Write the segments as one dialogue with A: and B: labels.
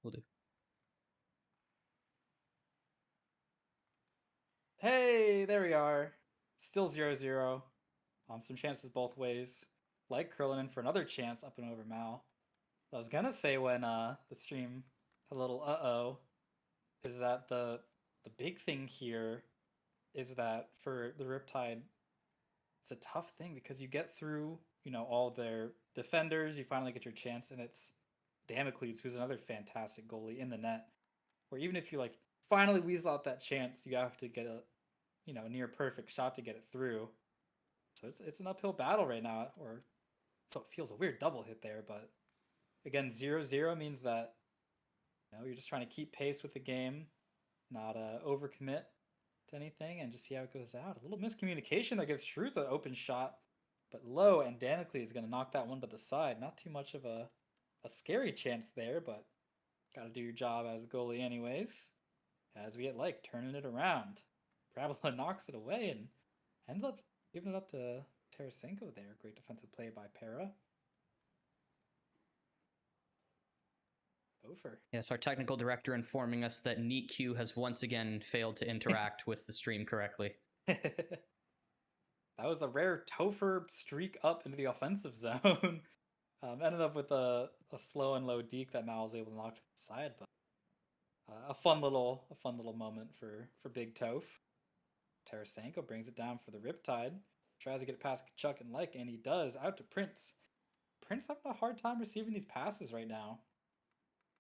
A: we'll do.
B: Hey, there we are. Still 0-0. Some chances both ways. Like curling in for another chance up and over Mal. I was gonna say when the stream had a little uh-oh is that the big thing here is that for the Riptide, it's a tough thing because you get through, all their defenders, you finally get your chance, and it's Damocles, who's another fantastic goalie in the net. Where even if you like finally weasel out that chance, you have to get a near perfect shot to get it through. So it's an uphill battle right now, or so it feels. A weird double hit there, but again, 0-0 means that you're just trying to keep pace with the game, not overcommit to anything, and just see how it goes out. A little miscommunication that gives Shrews an open shot, but low, and Damocles is going to knock that one to the side. Not too much of a scary chance there, but got to do your job as a goalie anyways. As we get like turning it around, Parabola knocks it away and ends up giving it up to Tarasenko there. Great defensive play by Para. Over.
A: Yes, our technical director informing us that NeatQ has once again failed to interact with the stream correctly.
B: That was a rare Topher streak up into the offensive zone. Ended up with a slow and low deke that Mal was able to knock to the side, but a fun little moment for Big Toph. Tarasenko brings it down for the Riptide. Tries to get it past Kachuk and Like, and he does. Out to Prince. Prince having a hard time receiving these passes right now.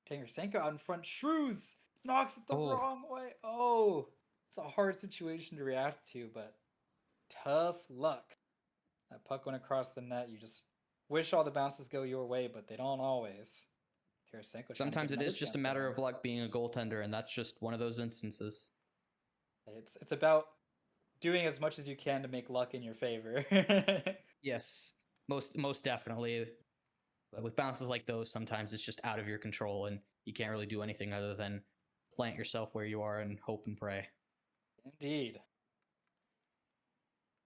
B: Tarasenko out in front. Shrews knocks it the
A: Oh,
B: wrong way. Oh, it's a hard situation to react to, but tough luck. That puck went across the net. You just wish all the bounces go your way, but they don't always. Tarasenko trying to get
A: sometimes it
B: another
A: is just a
B: chance
A: matter
B: going.
A: of luck being a goaltender, and that's just one of those instances.
B: It's about doing as much as you can to make luck in your favor.
A: Yes, most definitely. But with bounces like those, sometimes it's just out of your control, and you can't really do anything other than plant yourself where you are and hope and pray.
B: Indeed.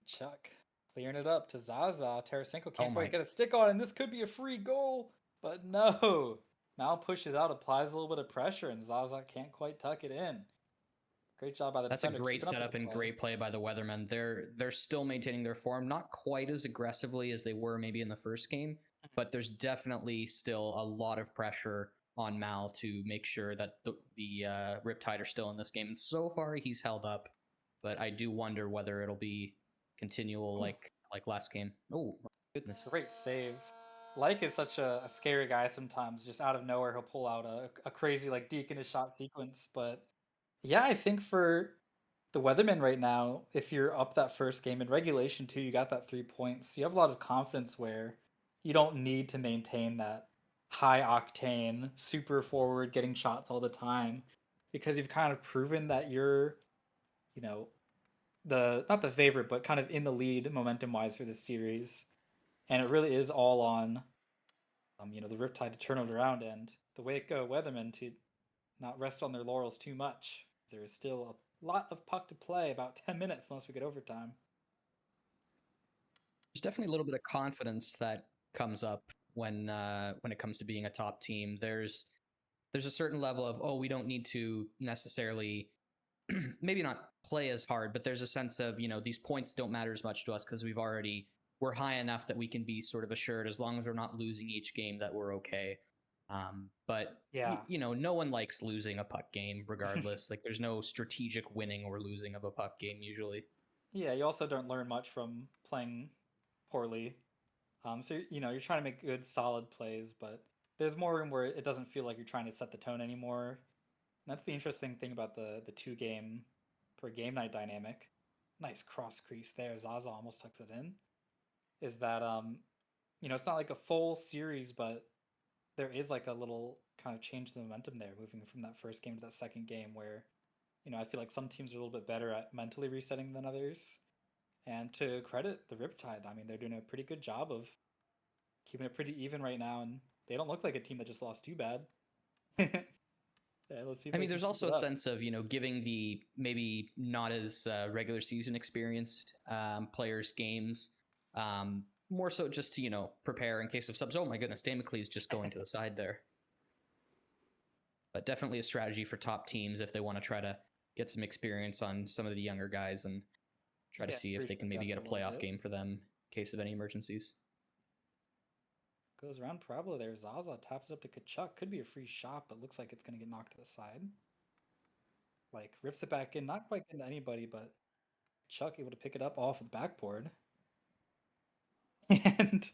B: Chuck clearing it up to Zaza. Tarasenko
A: Oh
B: can't quite
A: my!
B: get a stick on, and this could be a free goal, but no. Mal pushes out, applies a little bit of pressure, and Zaza can't quite tuck it in. Great job by the
A: That's a
B: defender
A: great
B: keeping up with
A: setup
B: the
A: and
B: play.
A: great play by the Weathermen. They're still maintaining their form, not quite as aggressively as they were maybe in the first game, but there's definitely still a lot of pressure on Mal to make sure that the Riptide are still in this game. And so far, he's held up, but I do wonder whether it'll be continual like last game. Oh my goodness!
B: Great save. Like is such a scary guy sometimes. Just out of nowhere, he'll pull out a crazy like deke in his shot sequence. But yeah, I think for the Weatherman right now, if you're up that first game in regulation too, you got that 3 points. You have a lot of confidence where you don't need to maintain that high octane, super forward, getting shots all the time, because you've kind of proven that you're, you know, the not the favorite, but kind of in the lead momentum wise for this series. And it really is all on, the Riptide to turn it around and the Waco Weathermen to not rest on their laurels too much. There is still a lot of puck to play, about 10 minutes unless we get overtime.
A: There's definitely a little bit of confidence that comes up when it comes to being a top team. There's a certain level of, oh, we don't need to necessarily maybe not play as hard, but there's a sense of, these points don't matter as much to us because we're high enough that we can be sort of assured, as long as we're not losing each game, that we're okay. But
B: Yeah.
A: no one likes losing a puck game regardless. Like, there's no strategic winning or losing of a puck game usually.
B: Yeah, you also don't learn much from playing poorly. So you're trying to make good, solid plays, but there's more room where it doesn't feel like you're trying to set the tone anymore. And that's the interesting thing about the two game per game night dynamic. Nice cross crease there. Zaza almost tucks it in. Is that it's not like a full series, but there is like a little kind of change the momentum there, moving from that first game to that second game where, I feel like some teams are a little bit better at mentally resetting than others. And to credit the Riptide, I mean, they're doing a pretty good job of keeping it pretty even right now, and they don't look like a team that just lost too bad. Yeah, let's see if
A: I
B: they
A: mean,
B: can
A: there's
B: keep
A: also
B: it
A: a
B: up.
A: sense of, giving the maybe not as regular season experienced players games, more so just to, prepare in case of subs. Oh my goodness, Damocles just going to the side there. but definitely a strategy for top teams if they want to try to get some experience on some of the younger guys and try to
B: Yeah,
A: see if they
B: increase the
A: can maybe
B: depth
A: get
B: a
A: a
B: little
A: playoff
B: bit.
A: game for them in case of any emergencies.
B: Goes around Parabola there. Zaza taps it up to Kachuk. Could be a free shot, but looks like it's going to get knocked to the side. Like, rips it back in. Not quite getting to anybody, but Chuck able to pick it up off the backboard. And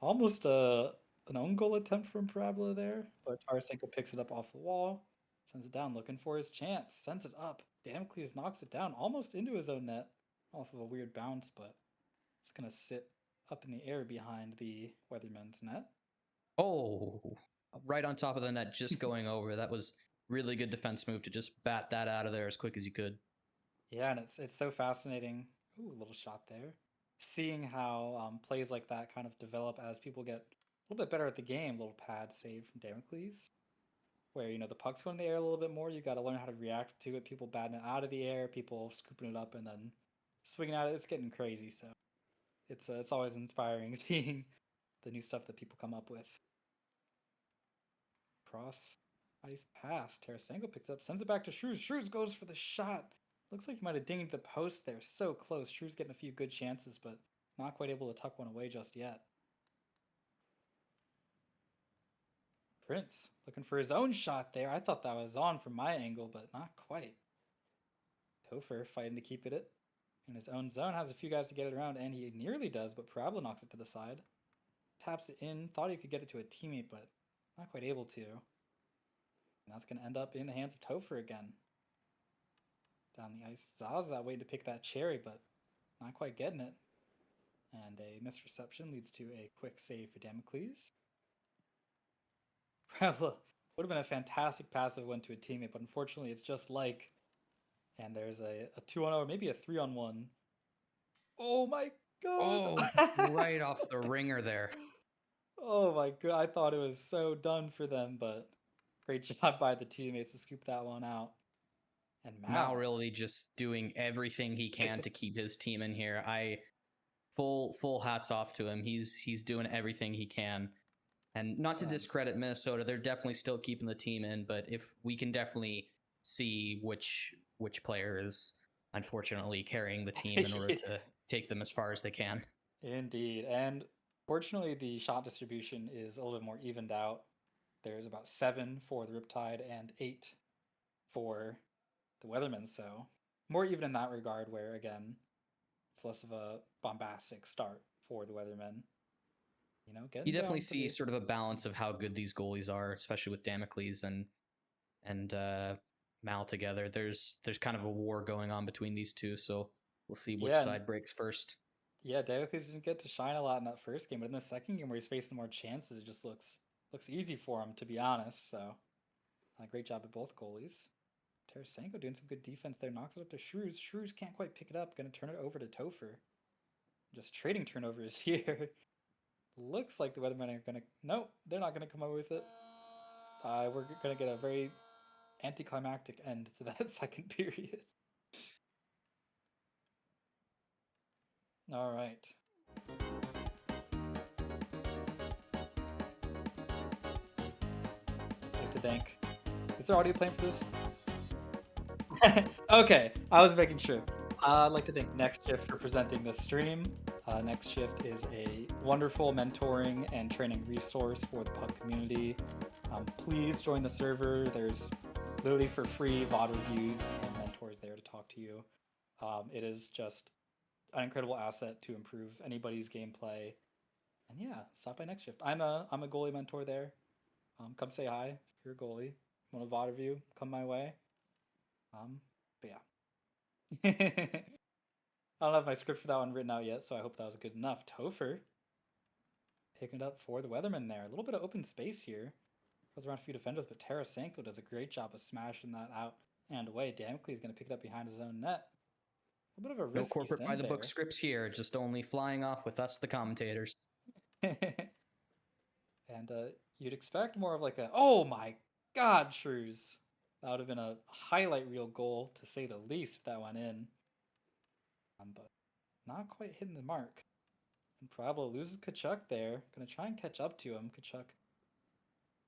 B: almost an own goal attempt from Parabola there, but Tarasenko picks it up off the wall, sends it down, looking for his chance, sends it up. Damocles knocks it down almost into his own net off of a weird bounce, but it's going to sit up in the air behind the Weatherman's net.
A: Oh, right on top of the net, just going over. That was really good defense move to just bat that out of there as quick as you could.
B: Yeah, and it's so fascinating. Ooh, a little shot there. Seeing how plays like that kind of develop as people get a little bit better at the game. Little pad save from Damocles, where the puck's going in the air a little bit more. You got to learn how to react to it. People batting it out of the air, people scooping it up and then swinging at it. It's getting crazy. So it's always inspiring seeing the new stuff that people come up with. Cross ice pass. Tarasenko picks up, sends it back to Shrews. Shrews goes for the shot. Looks like he might have dinged the post there. So close. Shrews getting a few good chances, but not quite able to tuck one away just yet. Prince looking for his own shot there. I thought that was on from my angle, but not quite. Topher fighting to keep it in his own zone. Has a few guys to get it around, and he nearly does, but Parabola knocks it to the side. Taps it in. Thought he could get it to a teammate, but not quite able to. And that's going to end up in the hands of Topher again. Down the ice, Zaza waiting to pick that cherry, but not quite getting it. And a misreception leads to a quick save for Damocles. Would have been a fantastic passive one to a teammate, but unfortunately it's just like. And there's a 2-on-0 or maybe a 3-on-1. Oh my god!
A: Oh, right off the ringer there.
B: Oh my god, I thought it was so done for them, but great job by the teammates to scoop that one out. And
A: Mal
B: Mal.
A: really just doing everything he can to keep his team in here. I full hats off to him. He's doing everything he can. And not to discredit Minnesota, they're definitely still keeping the team in, but if we can definitely see which player is unfortunately carrying the team in order to take them as far as they can.
B: Indeed. And fortunately, the shot distribution is a little bit more evened out. There's about 7 for the Riptide and 8 for the Weathermen. So more even in that regard, where again, it's less of a bombastic start for the Weathermen.
A: You
B: Getting
A: definitely
B: down to
A: see
B: the.
A: sort of a balance of how good these goalies are, especially with Damocles and Mal together. There's kind of a war going on between these two, so we'll see which
B: Yeah,
A: side breaks first.
B: yeah, Damocles didn't get to shine a lot in that first game, but in the second game where he's facing more chances, it just looks easy for him, to be honest. So great job at both goalies. Tarasenko doing some good defense there, knocks it up to Shrews. Shrews can't quite pick it up, gonna turn it over to Topher. Just trading turnovers here. Looks like the Weathermen are gonna. Nope, they're not gonna come up with it. We're gonna get a very anticlimactic end to that second period. All right. I'd like to thank. Is there audio playing for this? Okay, I was making sure. I'd like to thank Next Shift for presenting this stream. Next Shift is a wonderful mentoring and training resource for the pub community. Please join the server. There's literally for free VOD reviews and mentors there to talk to you. It is just an incredible asset to improve anybody's gameplay. And yeah, stop by Next Shift. I'm a goalie mentor there. Come say hi if you're a goalie. Want a VOD review? Come my way. But yeah. I don't have my script for that one written out yet, so I hope that was good enough. Topher picking it up for the Weatherman there. A little bit of open space here. Goes around a few defenders, but Tarasenko does a great job of smashing that out and away. Damocles is going to pick it up behind his own net. A bit of a
A: No
B: risky
A: corporate by
B: send
A: the book
B: there.
A: scripts here, just only flying off with us, the commentators.
B: And you'd expect more of like a, oh my god, Shrews. That would have been a highlight reel goal, to say the least, if that went in. But not quite hitting the mark. And Parabola loses Kachuk there. Gonna try and catch up to him. Kachuk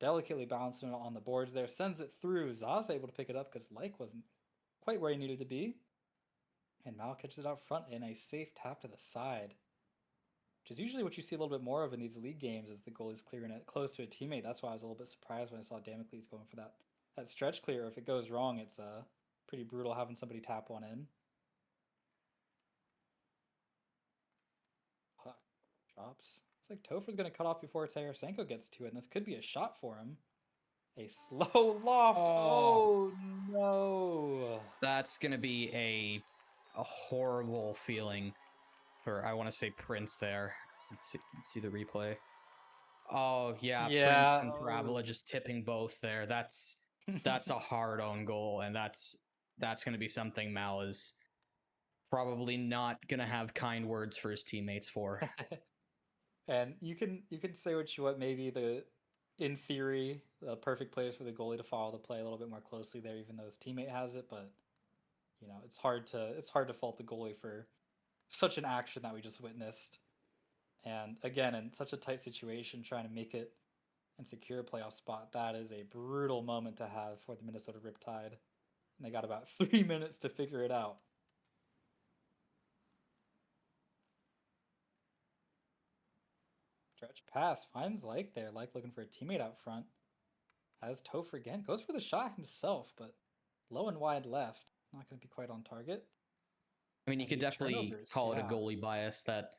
B: delicately balancing it on the boards there, sends it through. Zaza able to pick it up because Like wasn't quite where he needed to be. And Mal catches it out front in a safe tap to the side. Which is usually what you see a little bit more of in these league games is the goalie's clearing it close to a teammate. That's why I was a little bit surprised when I saw Damocles going for that stretch clear. If it goes wrong, it's pretty brutal having somebody tap one in. Puck drops. Looks like Topher's going to cut off before Tarasenko gets to it, and this could be a shot for him. A slow loft. Oh no.
A: That's gonna be a horrible feeling for, I want to say, Prince there. Let's see the replay. Oh yeah, Prince
B: Yeah.
A: and Parabola just tipping both there. That's a hard own goal, and that's gonna be something Mal is probably not gonna have kind words for his teammates for.
B: And you can say what you want. Maybe in theory, the perfect play is for the goalie to follow the play a little bit more closely there, even though his teammate has it. But it's hard to fault the goalie for such an action that we just witnessed. And again, in such a tight situation, trying to make it and secure a playoff spot, that is a brutal moment to have for the Minnesota Riptide. And they got about 3 minutes to figure it out. Stretch pass finds Like there. Like looking for a teammate out front. Has Topher again. Goes for the shot himself, but low and wide left. Not going to be quite on target.
A: I mean, you
B: And
A: could
B: these
A: definitely
B: turnovers,
A: call it a
B: yeah.
A: goalie bias that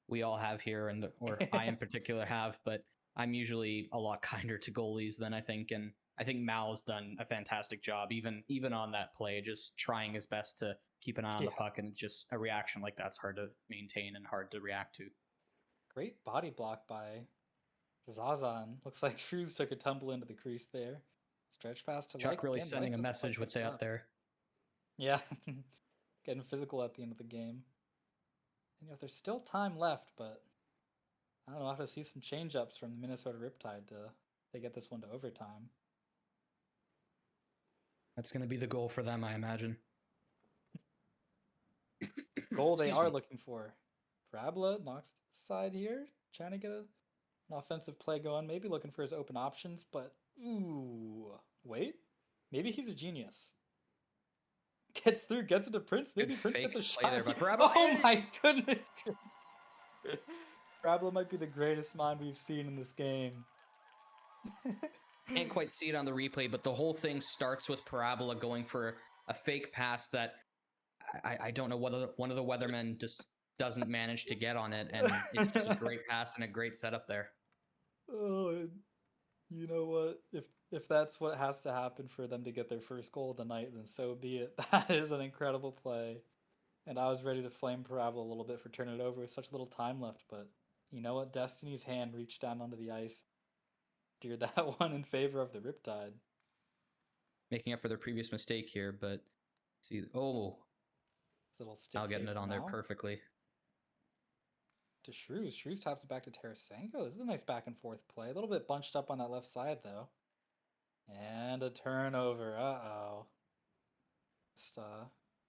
A: we all have here, or I in particular have, but I'm usually a lot kinder to goalies than I think, and I think Mal's done a fantastic job, even on that play, just trying his best to keep an eye on the
B: Yeah.
A: puck, and just a reaction like that's hard to maintain and hard to react to.
B: Great body block by Zazan. Looks like Shrews took a tumble into the crease there. Stretch pass to
A: Chuck
B: Like
A: really
B: again.
A: sending
B: Like
A: a
B: doesn't quite
A: message with
B: catch it
A: that
B: up.
A: there.
B: Yeah, getting physical at the end of the game. And there's still time left, but I don't know. I have to see some change-ups from the Minnesota Riptide to get this one to overtime.
A: That's going to be the goal for them, I imagine.
B: Goal they
A: Excuse
B: are
A: me.
B: looking for. Parabola knocks to the side here, trying to get an offensive play going. Maybe looking for his open options, but ooh, wait. Maybe he's a genius. Gets through, gets it to Prince. Maybe
A: Good
B: Prince
A: fake
B: gets a
A: play
B: shot.
A: there by Parabola.
B: Oh my
A: It's...
B: goodness! Parabola might be the greatest mind we've seen in this game.
A: Can't quite see it on the replay, but the whole thing starts with Parabola going for a fake pass that I don't know whether one of the weathermen just doesn't manage to get on it, and it's just a great pass and a great setup there.
B: Oh, you know what? If that's what has to happen for them to get their first goal of the night, then so be it. That is an incredible play. And I was ready to flame Parabola a little bit for turning it over with such little time left, but you know what? Destiny's hand reached down onto the ice, steered that one in favor of the Riptide.
A: Making up for their previous mistake here, but see,
B: This little stick
A: Al getting
B: save
A: it on
B: from
A: there
B: Mal.
A: perfectly.
B: To Shrews. Shrews taps it back to Tarasenko. This is a nice back and forth play. A little bit bunched up on that left side, though. And a turnover. Uh-oh. Just,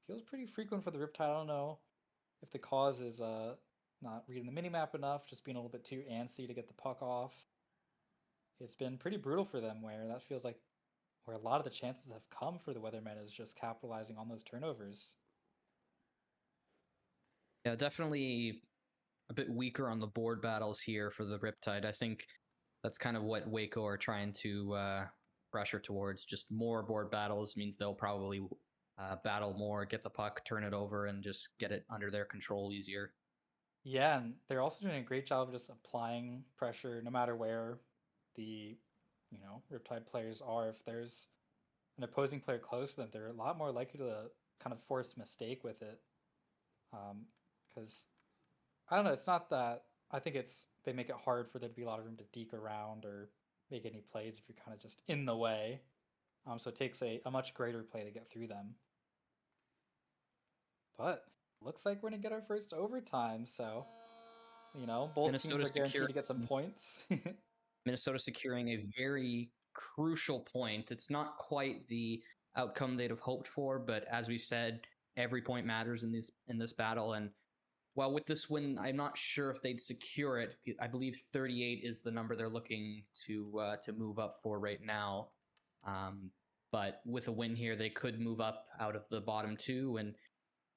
B: feels pretty frequent for the Riptide. I don't know if the cause is not reading the minimap enough, just being a little bit too antsy to get the puck off. It's been pretty brutal for them, where that feels like where a lot of the chances have come for the Weathermen is just capitalizing on those turnovers.
A: Yeah, definitely a bit weaker on the board battles here for the Riptide. I think that's kind of what Waco are trying to pressure towards. Just more board battles means they'll probably battle more, get the puck, turn it over, and just get it under their control easier.
B: Yeah, and they're also doing a great job of just applying pressure no matter where the, Riptide players are. If there's an opposing player close to them, they're a lot more likely to kind of force a mistake with it. Because I don't know, it's not that I think they make it hard for there to be a lot of room to deke around or make any plays if you're kind of just in the way. So it takes a much greater play to get through them. But looks like we're gonna get our first overtime, so both teams are guaranteed to get some points.
A: Minnesota securing a very crucial point. It's not quite the outcome they'd have hoped for, but as we said, every point matters in this battle, and well, with this win, I'm not sure if they'd secure it. I believe 38 is the number they're looking to move up for right now. But with a win here, they could move up out of the bottom two and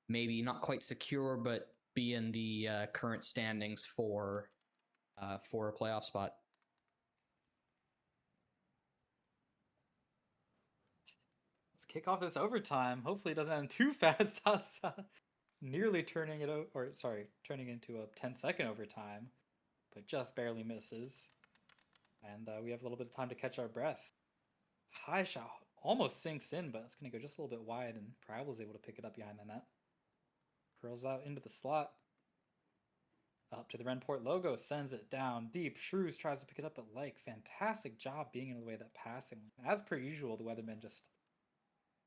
A: maybe not quite secure, but be in the current standings for a playoff spot.
B: Let's kick off this overtime. Hopefully, it doesn't end too fast. Us nearly turning it turning into a 10-second overtime, but just barely misses. And we have a little bit of time to catch our breath. High shot almost sinks in, but it's going to go just a little bit wide, and Parabol's able to pick it up behind the net. Curls out into the slot. Up to the Renport logo, sends it down deep. Shrews tries to pick it up, but like, fantastic job being in the way of that passing. As per usual, the Weathermen just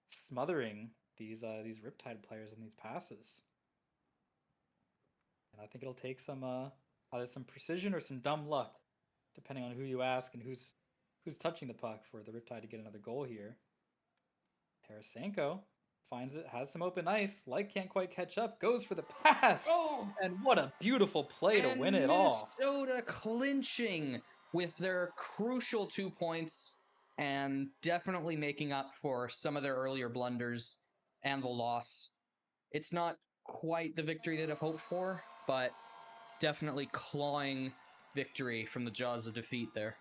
B: smothering these Riptide players in these passes. And I think it'll take some either some precision or some dumb luck, depending on who you ask and who's touching the puck for the Riptide to get another goal here. Tarasenko finds it, has some open ice. Light can't quite catch up, goes for the pass.
A: Oh,
B: And what a beautiful play to win it all.
A: Minnesota clinching with their crucial 2 points and definitely making up for some of their earlier blunders and the loss. It's not quite the victory they'd have hoped for, but definitely clawing victory from the jaws of defeat there.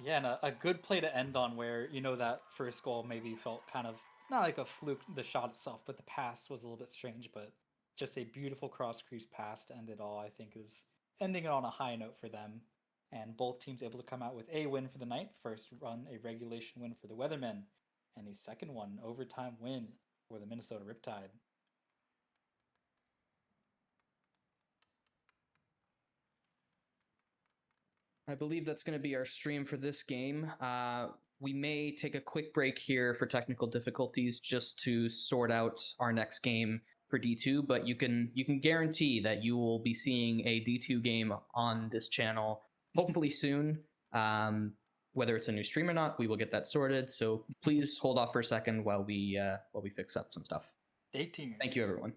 B: Yeah, and a good play to end on where, that first goal maybe felt kind of not like a fluke, the shot itself, but the pass was a little bit strange, but just a beautiful cross crease pass to end it all, I think, is ending it on a high note for them. And both teams able to come out with a win for the night. First run, a regulation win for the Weathermen, and the second one, an overtime win for the Minnesota Riptide.
A: I believe that's going to be our stream for this game. We may take a quick break here for technical difficulties just to sort out our next game for D2, but you can guarantee that you will be seeing a D2 game on this channel hopefully soon. Whether it's a new stream or not, we will get that sorted. So please hold off for a second while we fix up some stuff.
B: Stay tuned.
A: Thank you, everyone.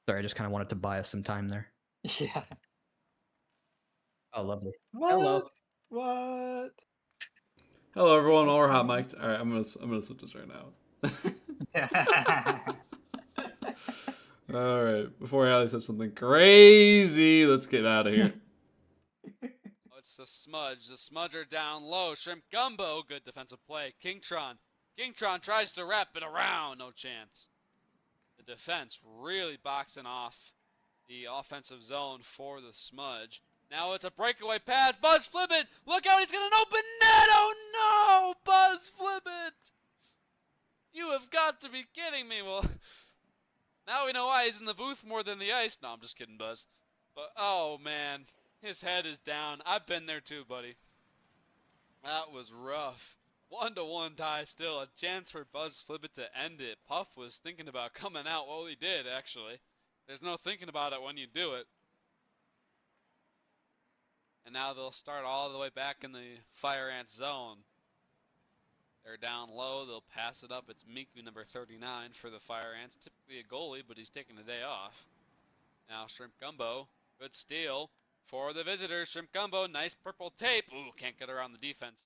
A: Sorry, I just kind of wanted to buy us some time there.
B: Yeah.
A: Oh, lovely.
B: What?
A: Hello.
B: What?
C: Hello, everyone. While we're hot mic'd, all right, I'm gonna switch this right now. All right, before Hallie says something crazy, let's get out of here.
D: Oh, it's the Smudge. The Smudge are down low. Shrimp Gumbo, good defensive play. Kingtron tries to wrap it around, no chance. The defense really boxing off the offensive zone for the Smudge. Now it's a breakaway pass. Buzz flip it. Look out, he's got an open net. Oh no, Buzz flip it. You have got to be kidding me. Well, now we know why he's in the booth more than the ice. No, I'm just kidding, Buzz. But, oh, man. His head is down. I've been there too, buddy. That was rough. 1-1 tie still. A chance for Buzz Flibbit to end it. Puff was thinking about coming out. Well, he did, actually. There's no thinking about it when you do it. And now they'll start all the way back in the Fire Ant zone. They're down low. They'll pass it up. It's Miku, number 39, for the Fire Ants. Typically a goalie, but he's taking a day off. Now Shrimp Gumbo. Good steal for the visitors. Shrimp Gumbo. Nice purple tape. Ooh, can't get around the defense.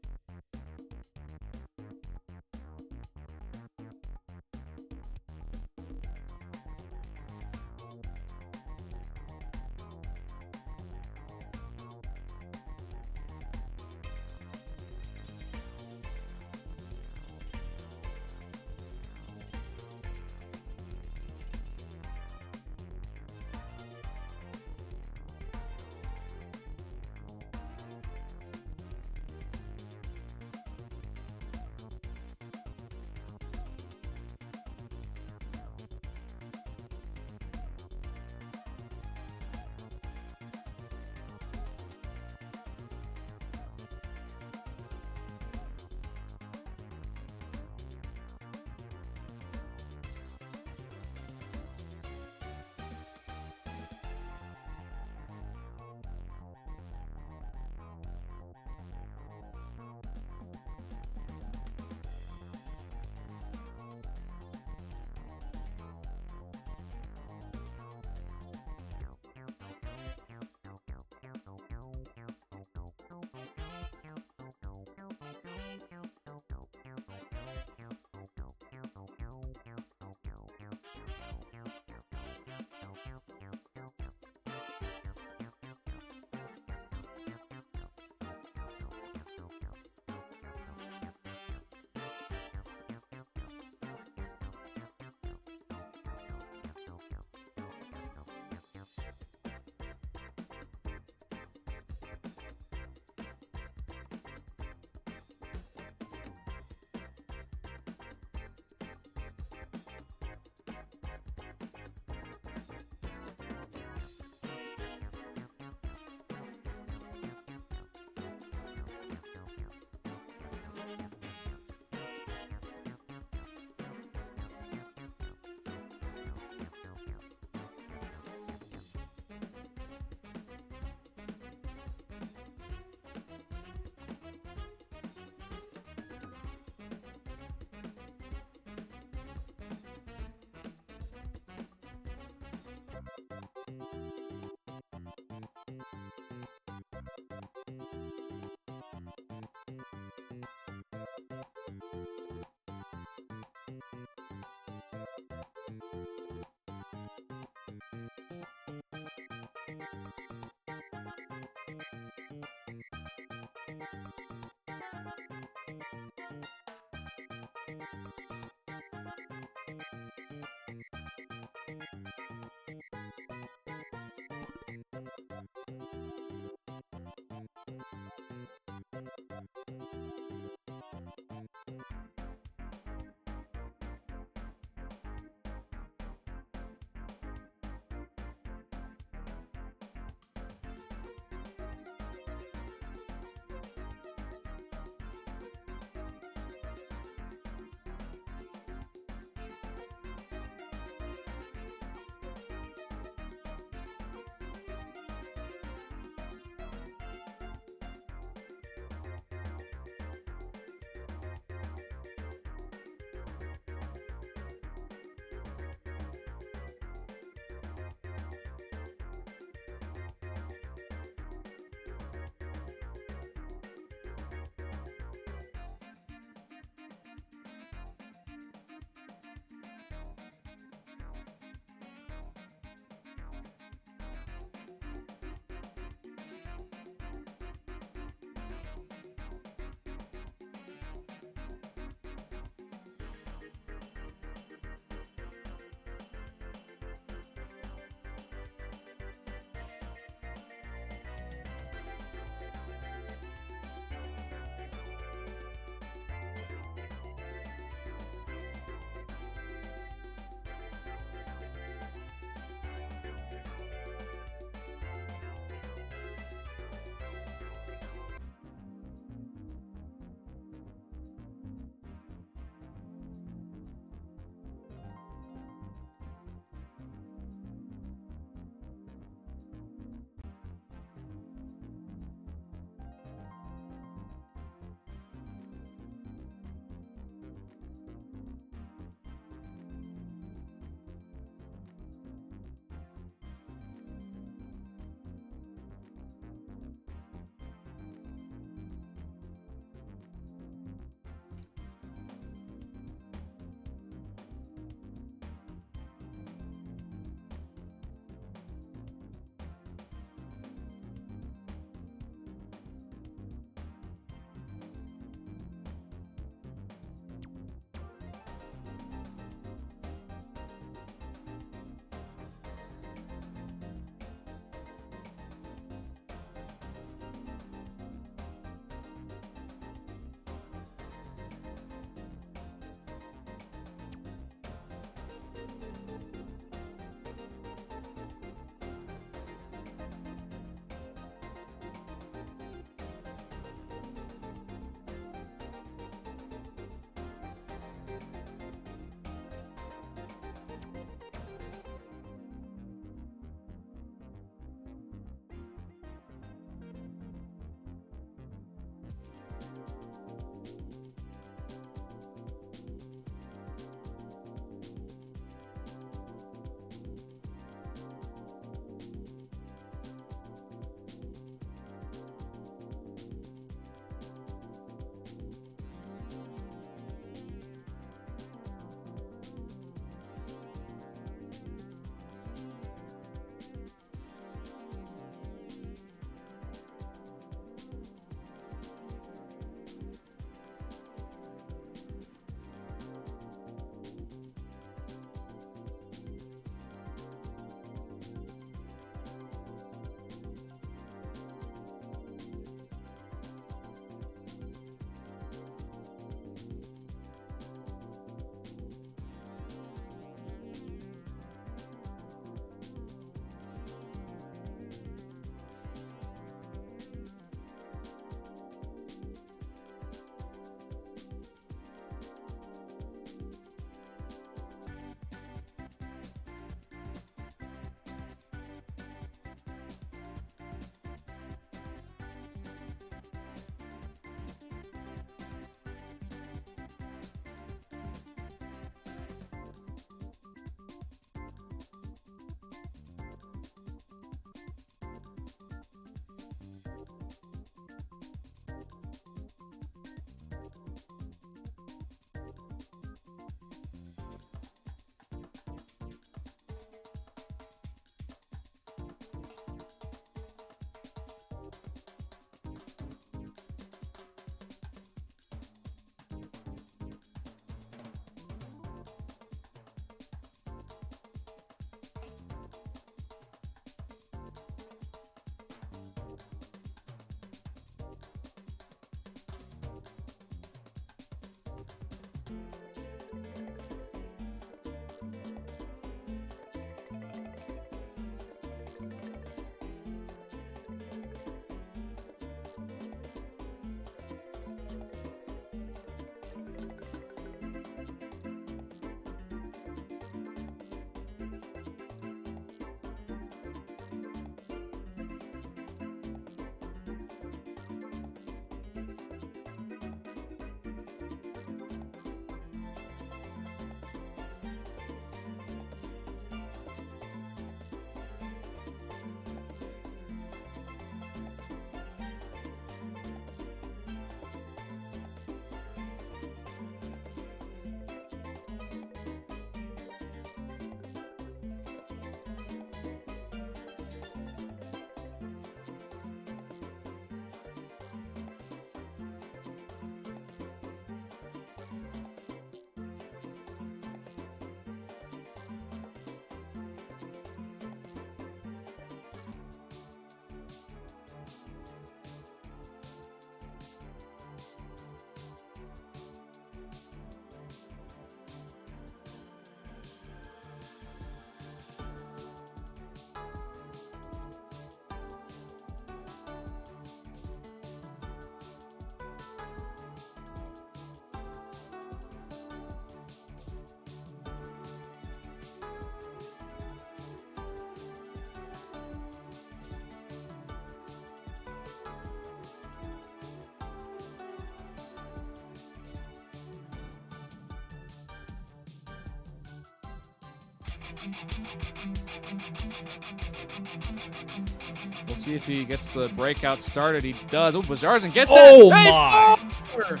E: We'll see if he gets the breakout started. He does. Oh, Bazarzan gets
C: Oh
E: it. They
C: my!
E: score!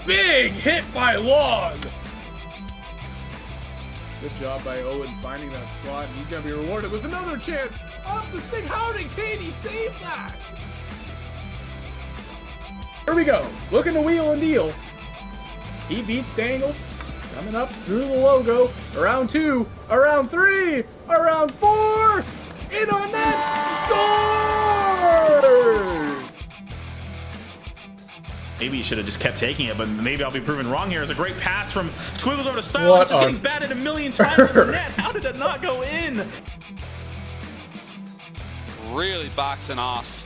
C: Big hit by Log! Good job by Owen finding that slot. He's going to be rewarded with another chance off the stick. How did Katie save that? Here we go. Looking to wheel and deal. He beats Dangles. Coming up through the logo. Around 2. Around 3. Around 4. In on net. Score!
F: Maybe he should have just kept taking it, but maybe I'll be proven wrong here. It's a great pass from Squiggles over to Style.
C: What
F: It's just
C: a-
F: getting batted a million times in the net. How did that not go in?
D: Really boxing off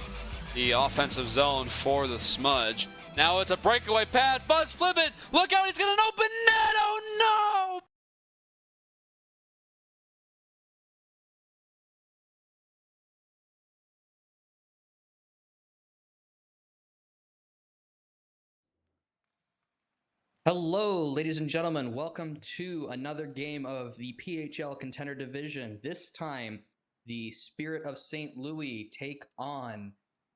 D: the offensive zone for the Smudge. Now it's a breakaway pass. Buzz, flip it. Look out, he's got an open net. Oh no!
A: Hello, ladies and gentlemen. Welcome to another game of the PHL Contender Division. This time, the Spirit of St. Louis take on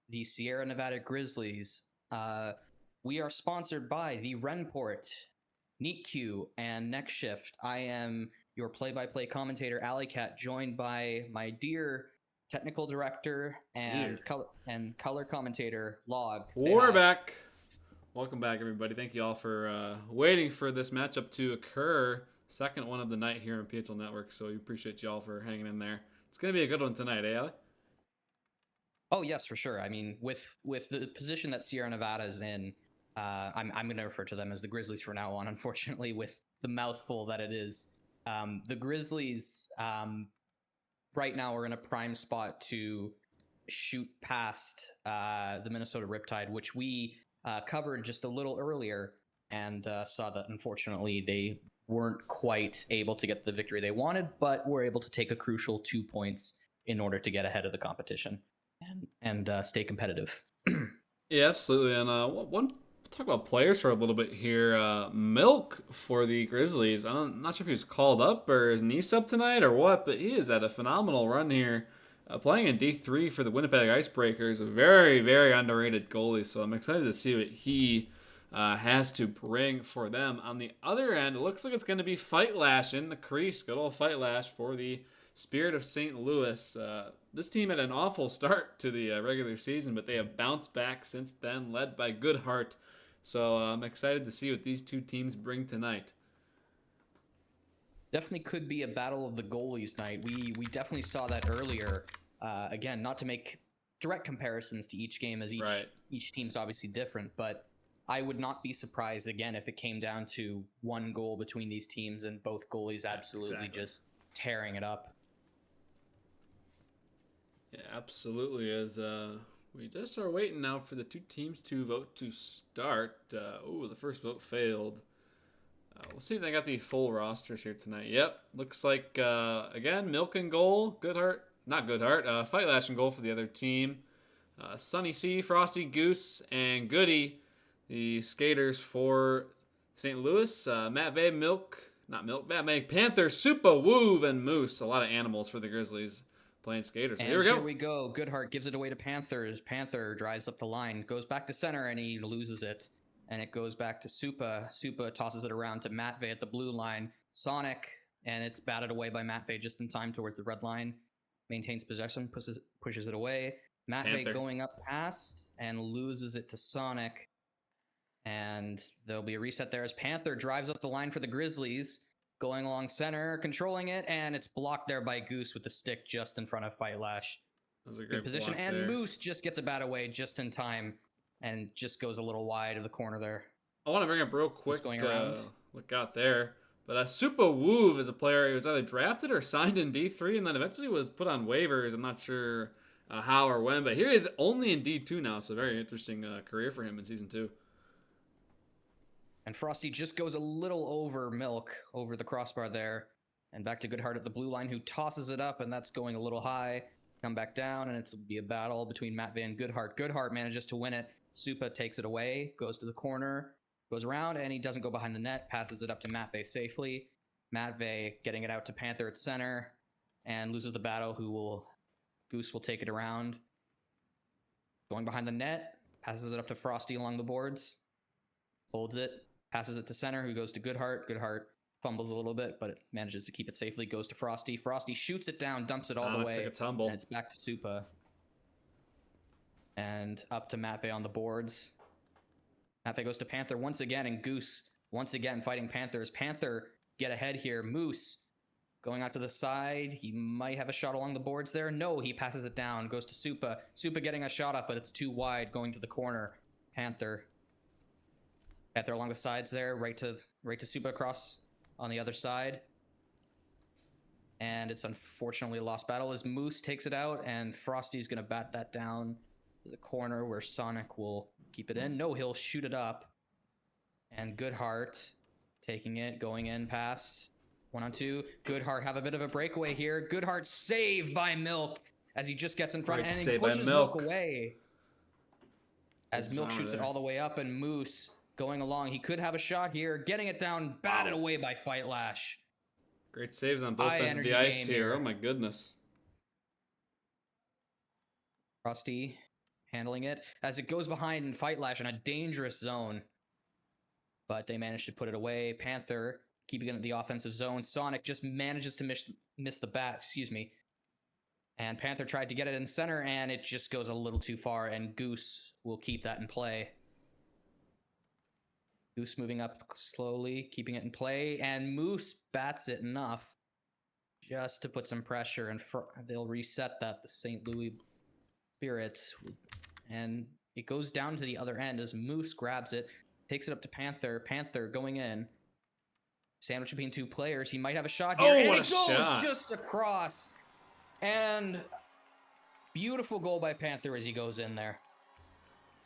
A: the Sierra Nevada Grizzlies. We are sponsored by the Renport, NeatQ, and Next Shift. I am your play-by-play commentator, Alleycat, joined by my dear technical director and color commentator, Log. Say
C: We're
A: hi.
C: back. Welcome back, everybody. Thank you all for waiting for this matchup to occur. Second one of the night here on PHL Network, so we appreciate you all for hanging in there. It's going to be a good one tonight, eh, Ali?
A: Oh yes, for sure. I mean, with the position that Sierra Nevada is in, I'm going to refer to them as the Grizzlies from now on. Unfortunately, with the mouthful that it is, the Grizzlies right now are in a prime spot to shoot past the Minnesota Riptide, which we covered just a little earlier, and saw that unfortunately they weren't quite able to get the victory they wanted, but were able to take a crucial 2 points in order to get ahead of the competition and stay competitive.
C: Yeah, absolutely. And talk about players for a little bit here. Milk for the Grizzlies. I'm not sure if he was called up or his knee up tonight or what, but he is at a phenomenal run here. Playing in D3 for the Winnipeg Icebreakers, a very, very underrated goalie. So I'm excited to see what he has to bring for them. On the other end, it looks like it's going to be Fight Lash in the crease. Good old Fight Lash for the Spirit of St. Louis. This team had an awful start to the regular season, but they have bounced back since then, led by Goodhart. So I'm excited to see what these two teams bring tonight.
A: Definitely could be a battle of the goalies night. We definitely saw that earlier. Again, not to make direct comparisons to each game, as each team's obviously different, but I would not be surprised again if it came down to one goal between these teams and both goalies absolutely just tearing it up.
C: Yeah, absolutely. As we just are waiting now for the two teams to vote to start. The first vote failed. We'll see if they got the full rosters here tonight. Yep, looks like, again, Milk and goal. Fight Lash and goal for the other team. Sunny C, Frosty, Goose, and Goody, the skaters for St. Louis. Matt May, Panther, Supa, Woov, and Moose. A lot of animals for the Grizzlies playing skaters. So
A: And
C: here we go.
A: Goodhart gives it away to Panthers. Panther drives up the line, goes back to center, and he loses it. And it goes back to Supa. Supa tosses it around to Matvey at the blue line. Sonic, and it's batted away by Matvey just in time towards the red line. Maintains possession, pushes it away. Matvey going up past and loses it to Sonic. And there'll be a reset there as Panther drives up the line for the Grizzlies. Going along center, controlling it, and it's blocked there by Goose with the stick just in front of Fight Lash.
C: That was a
A: Good
C: great
A: position,
C: block
A: and
C: there.
A: Moose just gets a bat away just in time and just goes a little wide of the corner there.
C: I want to bring up real quick
A: going around.
C: what got there. But Supa Woov is a player. He was either drafted or signed in D3 and then eventually was put on waivers. I'm not sure how or when, but here he is only in D2 now, so very interesting career for him in Season 2.
A: And Frosty just goes a little over Milk, over the crossbar there. And back to Goodhart at the blue line, who tosses it up, and that's going a little high. Come back down, and it'll be a battle between Matvey and Goodhart. Goodhart manages to win it. Supa takes it away, goes to the corner, Goes around, and he doesn't go behind the net. Passes it up to Matvey safely. Matvey getting it out to Panther at center, and loses the battle. Goose will take it around. Going behind the net, passes it up to Frosty along the boards. Holds it, passes it to center, who goes to Goodheart. Goodheart fumbles a little bit, but it manages to keep it safely. Goes to Frosty. Frosty shoots it down, dumps it all the
C: Sonic
A: way,
C: took a tumble.
A: and it's back to Supa. And up to Matvey on the boards. Matvey goes to Panther once again, and Goose once again fighting Panthers. Panther get ahead here. Moose going out to the side. He might have a shot along the boards there. No, he passes it down. Goes to Supa. Supa getting a shot up, but it's too wide, going to the corner. Panther along the sides there, right to Supa across on the other side. And it's unfortunately a lost battle as Moose takes it out, and Frosty's going to bat that down to the corner where Sonic will keep it in. No, he'll shoot it up. And Goodheart taking it, going in past 1-on-2. Goodheart have a bit of a breakaway here. Goodheart saved by Milk as he just gets in front,
C: Great
A: and he
C: save by
A: pushes
C: Milk.
A: Milk away. As
C: Good
A: Milk
C: genre
A: shoots it
C: there.
A: all the way up, and Moose going along. He could have a shot here, getting it down, batted away by Fight Lash.
C: Great saves on both
A: High
C: ends of the
A: energy
C: ice
A: game
C: here.
A: here.
C: Oh my goodness.
A: Frosty handling it as it goes behind and Fight Lash in a dangerous zone. But they managed to put it away. Panther keeping it in the offensive zone. Sonic just manages to miss the bat, And Panther tried to get it in center, and it just goes a little too far, and Goose will keep that in play. Goose moving up slowly, keeping it in play, and Moose bats it enough just to put some pressure, and they'll reset that, the St. Louis Spirits. And it goes down to the other end as Moose grabs it, takes it up to Panther. Panther going in. Sandwich between two players. He might have a shot here,
C: Oh,
A: and
C: what
A: it
C: a
A: goes
C: shot.
A: just across. And beautiful goal by Panther as he goes in there.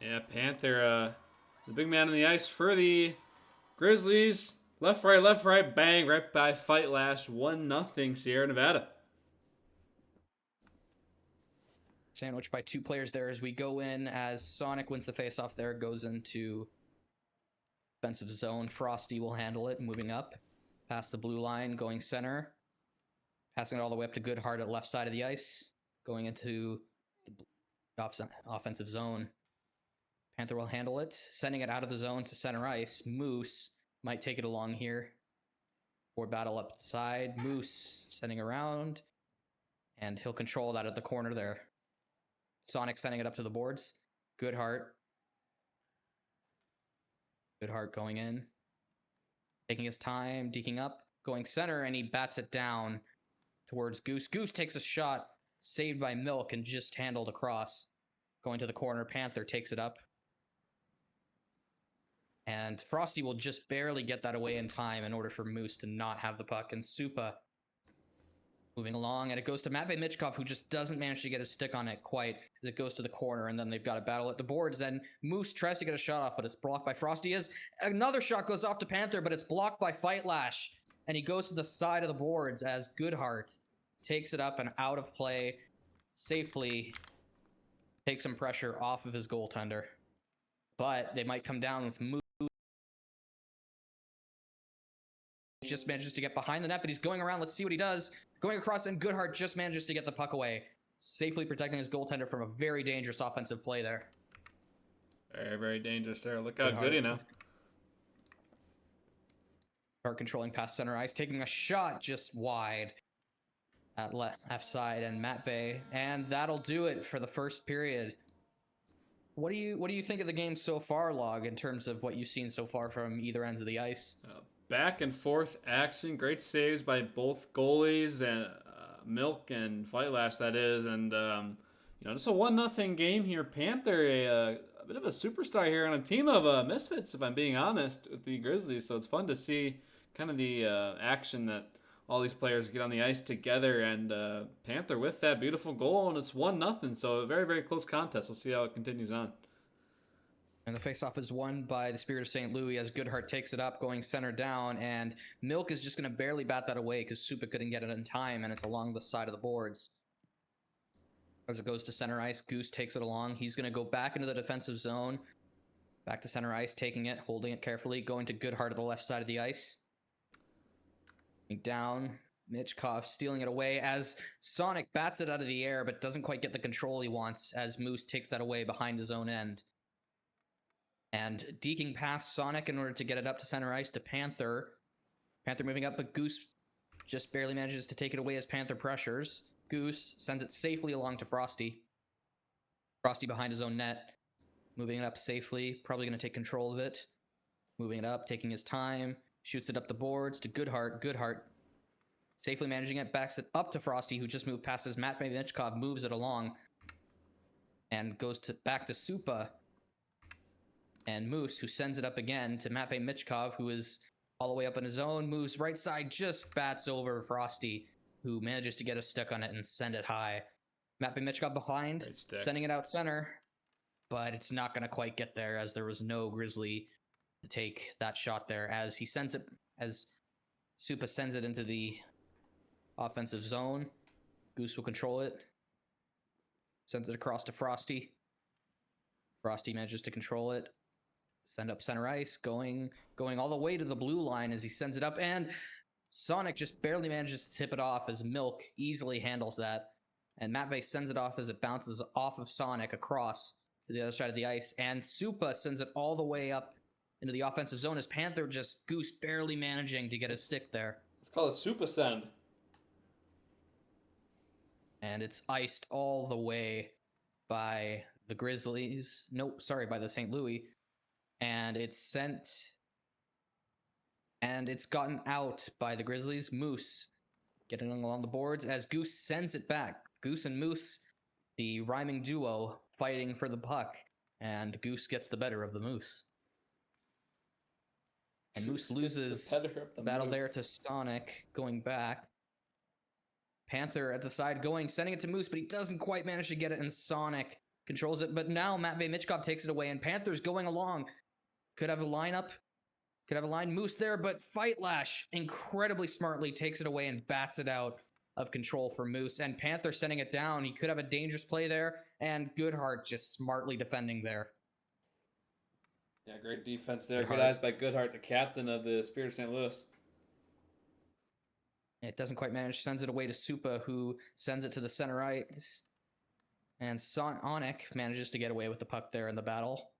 C: Yeah, Panther, the big man on the ice for the Grizzlies. Left, right, bang, right by Fight Lash. 1-0 Sierra Nevada.
A: Sandwiched by two players there as we go in, as Sonic wins the faceoff there, goes into defensive zone. Frosty will handle it, moving up past the blue line, going center, passing it all the way up to Goodheart at left side of the ice, going into the offensive zone. Panther will handle it, sending it out of the zone to center ice. Moose might take it along here. Forward battle up the side. Moose sending around, and he'll control that at the corner there. Sonic sending it up to the boards. Goodheart going in. Taking his time, deking up, going center, and he bats it down towards Goose. Goose takes a shot, saved by Milk, and just handled across. Going to the corner, Panther takes it up. And Frosty will just barely get that away in time in order for Moose to not have the puck. And Supa moving along, and it goes to Matvey Michkov, who just doesn't manage to get his stick on it quite as it goes to the corner, and then they've got a battle at the boards, and Moose tries to get a shot off, but it's blocked by Frosty. As another shot goes off to Panther, but it's blocked by Fight Lash, and he goes to the side of the boards as Goodheart takes it up and out of play safely, takes some pressure off of his goaltender. But they might come down with Moose. He just manages to get behind the net, but he's going around. Let's see what he does. Going across, and Goodheart just manages to get the puck away, safely protecting his goaltender from a very dangerous offensive play there.
C: Very, very dangerous there. Look how good he now.
A: Goodheart controlling past center ice, taking a shot just wide at left side, and Matvey, and that'll do it for the first period. What do you think of the game so far, Log, in terms of what you've seen so far from either ends of the ice?
C: Back and forth action. Great saves by both goalies, and Milk and Fight Lash, that is. And, just a 1-0 game here. Panther, a bit of a superstar here on a team of misfits, if I'm being honest, with the Grizzlies. So it's fun to see kind of the action that all these players get on the ice together. And Panther with that beautiful goal, and it's 1-0. So a very, very close contest. We'll see how it continues on.
A: And the faceoff is won by the Spirit of St. Louis as Goodheart takes it up, going center down, and Milk is just going to barely bat that away because Supa couldn't get it in time, and it's along the side of the boards. As it goes to center ice, Goose takes it along. He's going to go back into the defensive zone, Back to center ice, taking it, holding it carefully, going to Goodhart at the left side of the ice. Down, Michkov stealing it away as Sonic bats it out of the air, but doesn't quite get the control he wants as Moose takes that away behind his own end. And deking past Sonic in order to get it up to center ice to Panther. Panther moving up, but Goose just barely manages to take it away as Panther pressures. Goose sends it safely along to Frosty. Frosty behind his own net. Moving it up safely, probably going to take control of it. Moving it up, taking his time. Shoots it up the boards to Goodhart. Goodhart safely managing it, backs it up to Frosty, who just moved past his Matvey Michkov, moves it along. And goes back to Supa. And Moose, who sends it up again to Matvey Michkov, who is all the way up on his own. Moves right side, just bats over Frosty, who manages to get a stick on it and send it high. Matvey Michkov behind, sending it out center. But it's not going to quite get there as there was no Grizzly to take that shot there as he sends it, as Supa sends it into the offensive zone. Goose will control it. Sends it across to Frosty. Frosty manages to control it. Send up center ice, going all the way to the blue line as he sends it up. And Sonic just barely manages to tip it off as Milk easily handles that. And Matvey sends it off as it bounces off of Sonic across to the other side of the ice, and Supa sends it all the way up into the offensive zone as Panther just Goose barely managing to get a stick there.
C: Let's call it Supa Send.
A: And it's iced all the way by the Grizzlies. Nope, sorry, by the St. Louis. And it's sent, and it's gotten out by the Grizzlies. Moose getting along the boards as Goose sends it back. Goose and Moose, the rhyming duo, fighting for the puck, and Goose gets the better of the Moose. And Moose loses the battle there to Sonic, going back. Panther at the side going, sending it to Moose, but he doesn't quite manage to get it, and Sonic controls it. But now Matvey Michkov takes it away, and Panther's going along. Could have a lineup. Could have a line. Moose there, but Fight Lash incredibly smartly takes it away and bats it out of control for Moose, and Panther sending it down. He could have a dangerous play there, and Goodhart just smartly defending there.
C: Yeah, great defense there. Good eyes by Goodhart, the captain of the Spirit of St. Louis.
A: It doesn't quite manage, sends it away to Supa, who sends it to the center ice. And Sonic manages to get away with the puck there in the battle.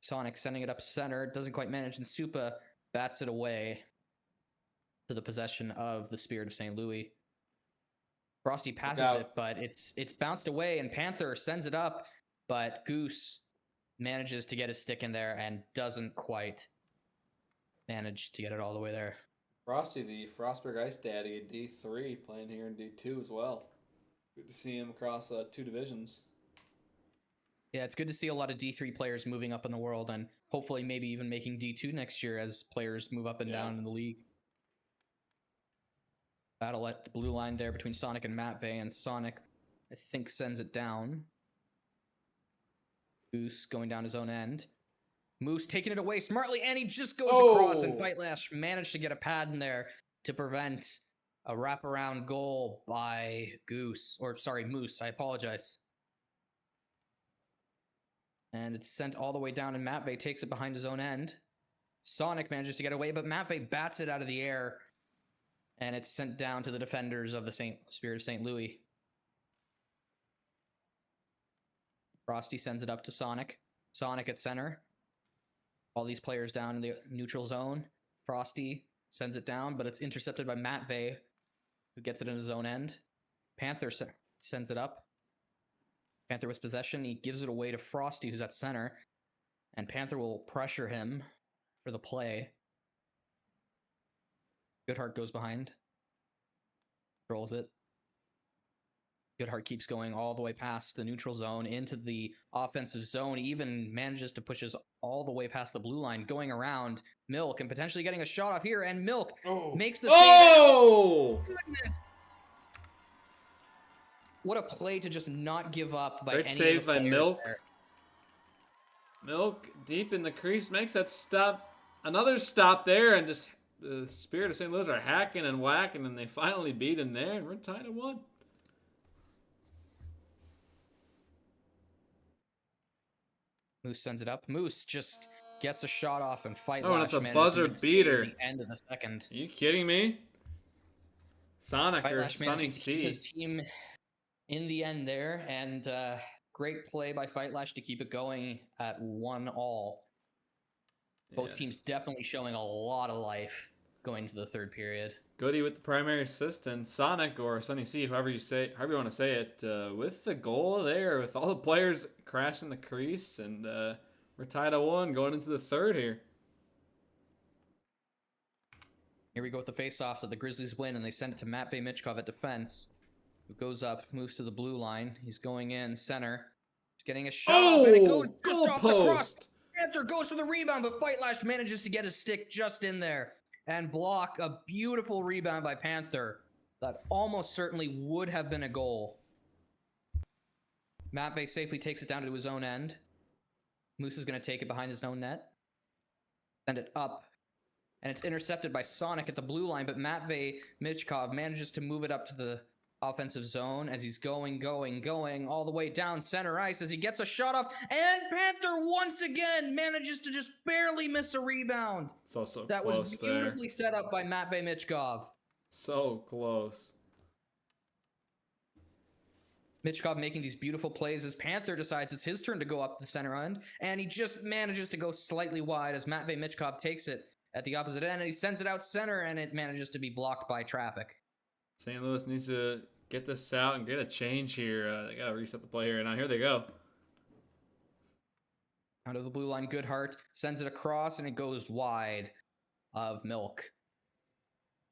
A: Sonic sending it up center, doesn't quite manage, and Supa bats it away to the possession of the Spirit of St. Louis. Frosty passes it, but it's bounced away, and Panther sends it up, but Goose manages to get his stick in there and doesn't quite manage to get it all the way there.
C: Frosty, the Frostburg Ice Daddy at D3, playing here in D2 as well. Good to see him across 2 divisions.
A: Yeah, it's good to see a lot of D3 players moving up in the world, and hopefully maybe even making D2 next year as players move up and down in the league. Battle at the blue line there between Sonic and Matvey, and Sonic, I think, sends it down. Goose going down his own end. Moose taking it away smartly, and he just goes across, and Fight Lash managed to get a pad in there to prevent a wraparound goal by Moose. I apologize. And it's sent all the way down, and Matvey takes it behind his own end. Sonic manages to get away, but Matvey bats it out of the air, and it's sent down to the defenders of the Spirit of St. Louis. Frosty sends it up to Sonic. Sonic at center. All these players down in the neutral zone. Frosty sends it down, but it's intercepted by Matvey, who gets it in his own end. Panther sends it up. Panther with possession. He gives it away to Frosty, who's at center. And Panther will pressure him for the play. Goodhart goes behind. Controls it. Goodhart keeps going all the way past the neutral zone into the offensive zone. He even manages to push us all the way past the blue line, going around Milk and potentially getting a shot off here. And Milk makes the save.
C: Oh!
A: Goodness! What a play to just not give up by
C: Great
A: any
C: saves
A: of the
C: by
A: players
C: Milk.
A: there.
C: Milk deep in the crease makes that stop. Another stop there, and just the Spirit of St. Louis are hacking and whacking, and they finally beat him there, and we're tied at 1.
A: Moose sends it up. Moose just gets a shot off, and Fight
C: Oh, and
A: Lash
C: it's a
A: manages to
C: buzzer
A: make a save
C: beater.
A: at the end of the second.
C: Are you kidding me? Sonic
A: Fight
C: or
A: Lash
C: Sunny
A: manages to keep his
C: C?
A: team in the end there, and great play by Fight Lash to keep it going at 1-all. Both
C: Yeah.
A: teams definitely showing a lot of life going to the third period.
C: Goody with the primary assist, and Sonic or Sunny C, however you want to say it, with the goal there, with all the players crashing the crease, and we're tied at 1 going into the third here.
A: Here we go with the face-off that the Grizzlies win, and they send it to Matvey Michkov at defense, who goes up, moves to the blue line. He's going in center. He's getting a shot off, and it goes just
C: goal
A: off the cross.
C: post!
A: Panther goes for the rebound, but Fight Lash manages to get his stick just in there and block a beautiful rebound by Panther that almost certainly would have been a goal. Matvey safely takes it down to his own end. Moose is going to take it behind his own net. Send it up. And it's intercepted by Sonic at the blue line, but Matvey Michkov manages to move it up to the offensive zone as he's going all the way down center ice as he gets a shot off, and Panther once again manages to just barely miss a rebound.
C: It's also
A: That
C: close
A: was beautifully set up by Matvey Michkov.
C: So close.
A: Michkov making these beautiful plays as Panther decides it's his turn to go up the center end, and he just manages to go slightly wide as Matvey Michkov takes it at the opposite end, and he sends it out center, and it manages to be blocked by traffic.
C: St. Louis needs to get this out and get a change here. They got to reset the play here. Now here they go.
A: Out of the blue line, Goodhart sends it across, and it goes wide of Milk.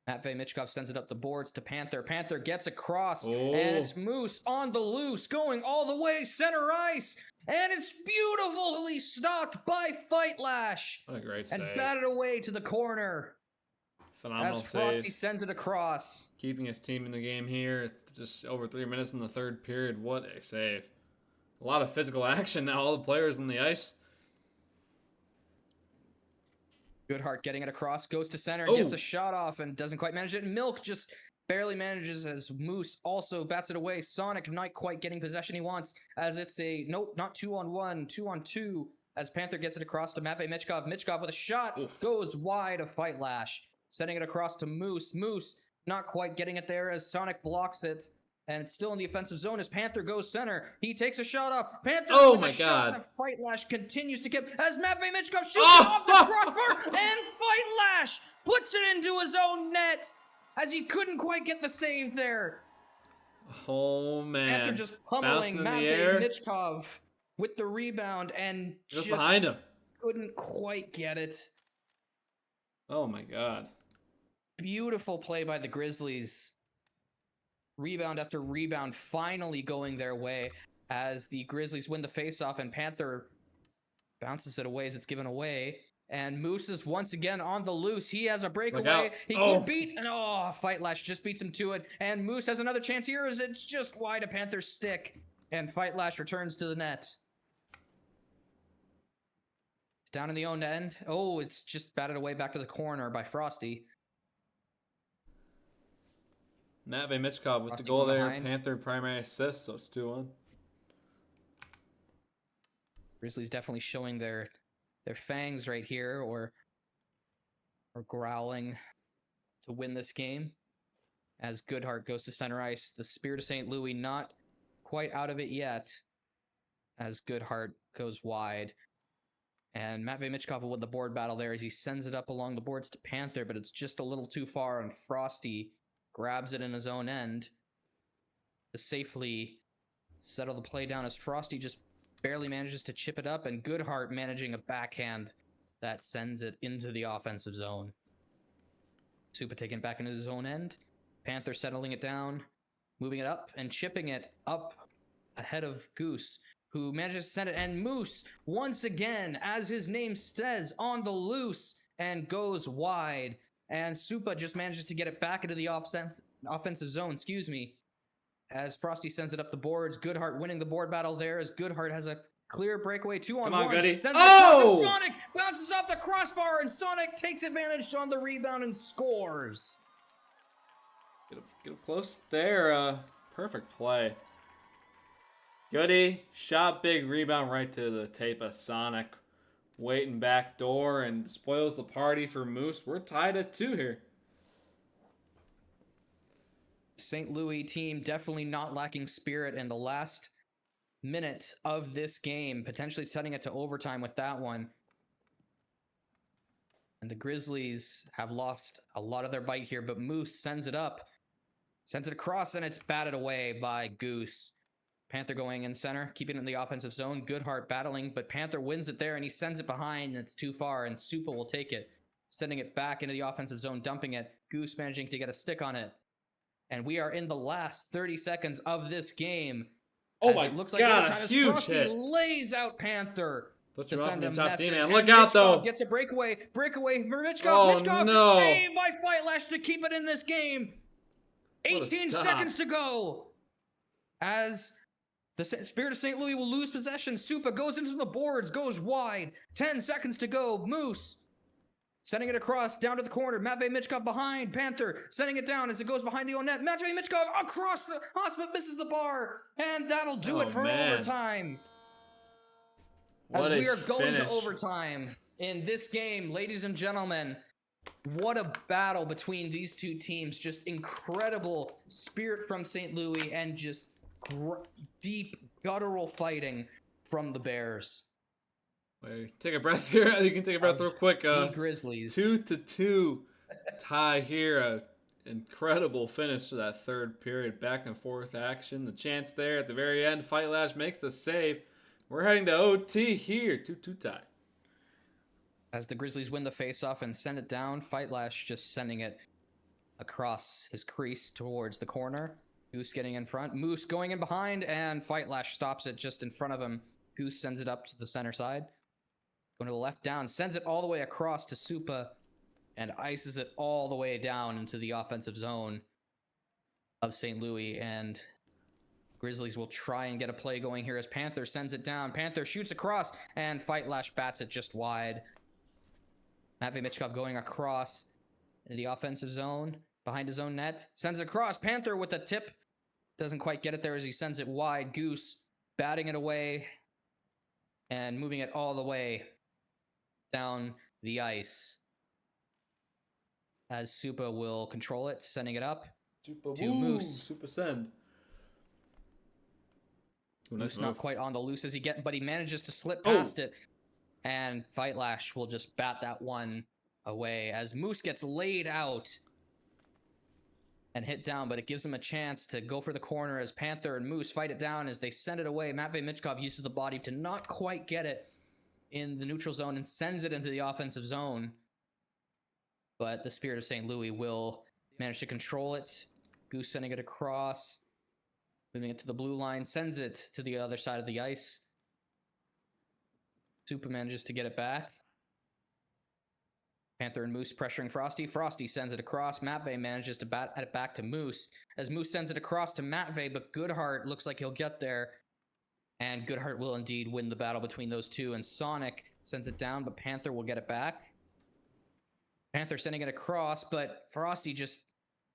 A: Matvey Michkov sends it up the boards to Panther. Panther gets across, and it's Moose on the loose, going all the way center ice, and it's beautifully stopped by Fight Lash.
C: What a great
A: and
C: save.
A: batted away to the corner.
C: Phenomenal
A: as Frosty
C: save.
A: sends it across.
C: Keeping his team in the game here. Just over 3 minutes in the third period. What a save. A lot of physical action now. All the players on the ice.
A: Goodhart getting it across, goes to center,
C: Oh.
A: gets a shot off, and doesn't quite manage it. And Milk just barely manages as Moose also bats it away. Sonic not quite getting possession he wants, as it's a, nope, not 2-on-1, 2-on-2, as Panther gets it across to Matvey Michkov. Michkov with a shot, goes wide of Fight Lash. Sending it across to Moose. Moose not quite getting it there as Sonic blocks it. And it's still in the offensive zone as Panther goes center. He takes a shot off. Panther with a shot that Fight Lash continues to get as Matvey Michkov shoots it off the crossbar, and Fight Lash puts it into his own net as he couldn't quite get the save there.
C: Oh, man.
A: Panther just pummeling Matvey Michkov with the rebound and
C: just behind him.
A: Couldn't quite get it.
C: Oh, my God.
A: Beautiful play by the Grizzlies. Rebound after rebound finally going their way as the Grizzlies win the faceoff, and Panther bounces it away as it's given away. And Moose is once again on the loose. He has a breakaway. He could beat, and Fight Lash just beats him to it. And Moose has another chance here as it's just wide of Panther's stick. And Fight Lash returns to the net. It's down in the own end. Oh, it's just batted away back to the corner by Frosty.
C: Matvey Michkov with
A: Frosty
C: the goal there.
A: behind.
C: Panther primary assist, so it's 2-1.
A: Grizzlies definitely showing their fangs right here, or growling to win this game. As Goodhart goes to center ice, the Spirit of St. Louis not quite out of it yet. As Goodhart goes wide, and Matvey Michkov will win the board battle there as he sends it up along the boards to Panther, but it's just a little too far, and Frosty grabs it in his own end to safely settle the play down as Frosty just barely manages to chip it up, and Goodhart managing a backhand that sends it into the offensive zone. Supa taking it back into his own end. Panther settling it down, moving it up and chipping it up ahead of Goose, who manages to send it, and Moose once again, as his name says, on the loose and goes wide. And Supa just manages to get it back into the offensive zone, as Frosty sends it up the boards. Goodhart winning the board battle there as Goodhart has a clear breakaway 2-on-1.
C: Come on, Goody.
A: Sends it across, and Sonic bounces off the crossbar, and Sonic takes advantage on the rebound and scores.
C: Get up close there. Perfect play. Goody. Shot, big rebound right to the tape of Sonic. Waiting back door and spoils the party for Moose. We're tied at 2 here.
A: St. Louis team definitely not lacking spirit in the last minute of this game, potentially setting it to overtime with that one. And the Grizzlies have lost a lot of their bite here, but Moose sends it up, sends it across, and it's batted away by Goose. Panther going in center, keeping it in the offensive zone. Goodhart battling, but Panther wins it there, and he sends it behind, and it's too far, and Supa will take it, sending it back into the offensive zone, dumping it. Goose managing to get a stick on it. And we are in the last 30 seconds of this game.
C: Oh
A: as
C: my
A: it looks like
C: God,
A: overtime
C: a
A: as
C: huge
A: Frosty
C: hit.
A: lays out Panther
C: Thought
A: to
C: you were off
A: send
C: the
A: a
C: top D,
A: message.
C: man.
A: And
C: Look out, though.
A: Mitchkov gets a breakaway for Mitchkov.
C: Oh,
A: Mitchkov
C: no.
A: saved by Fightlash to keep it in this game.
C: What a
A: 18
C: stop.
A: seconds to go. As the Spirit of St. Louis will lose possession. Supa goes into the boards, goes wide. 10 seconds to go. Moose sending it across, down to the corner. Matvey Mitchkov behind. Panther sending it down as it goes behind the own net. Matvey Mitchkov across the but misses the bar. And that'll do it for overtime.
C: What
A: As we
C: a
A: are going to
C: finish.
A: overtime in this game, ladies and gentlemen. What a battle between these two teams. Just incredible spirit from St. Louis and just deep, guttural fighting from the Bears.
C: Wait, take a breath here. You can take a breath real quick.
A: The Grizzlies.
C: 2-2 tie here. Incredible finish to that third period. Back and forth action. The chance there at the very end. Fightlash makes the save. We're heading to OT here. 2-2 tie.
A: As the Grizzlies win the faceoff and send it down, Fightlash just sending it across his crease towards the corner. Goose getting in front. Moose going in behind, and Fightlash stops it just in front of him. Goose sends it up to the center side. Going to the left down, sends it all the way across to Supa, and ices it all the way down into the offensive zone of St. Louis. And Grizzlies will try and get a play going here as Panther sends it down. Panther shoots across, and Fightlash bats it just wide. Matvey Mitchkov going across in the offensive zone, behind his own net. Sends it across. Panther with a tip. Doesn't quite get it there as he sends it wide. Goose batting it away and moving it all the way down the ice. As Supa will control it, sending it up
C: Super
A: to
C: woo,
A: Moose.
C: Super send. Ooh,
A: Moose
C: nice
A: not
C: move.
A: quite on the loose as he but he manages to slip past it. And Fightlash will just bat that one away as Moose gets laid out and hit down, but it gives him a chance to go for the corner as Panther and Moose fight it down as they send it away. Matvey Mitchkov uses the body to not quite get it in the neutral zone and sends it into the offensive zone. But the Spirit of St. Louis will manage to control it. Goose sending it across, moving it to the blue line, sends it to the other side of the ice. Supa manages to get it back. Panther and Moose pressuring Frosty. Frosty sends it across. Matvey manages to bat it back to Moose. As Moose sends it across to Matvey, but Goodhart looks like he'll get there. And Goodhart will indeed win the battle between those two. And Sonic sends it down, but Panther will get it back. Panther sending it across, but Frosty just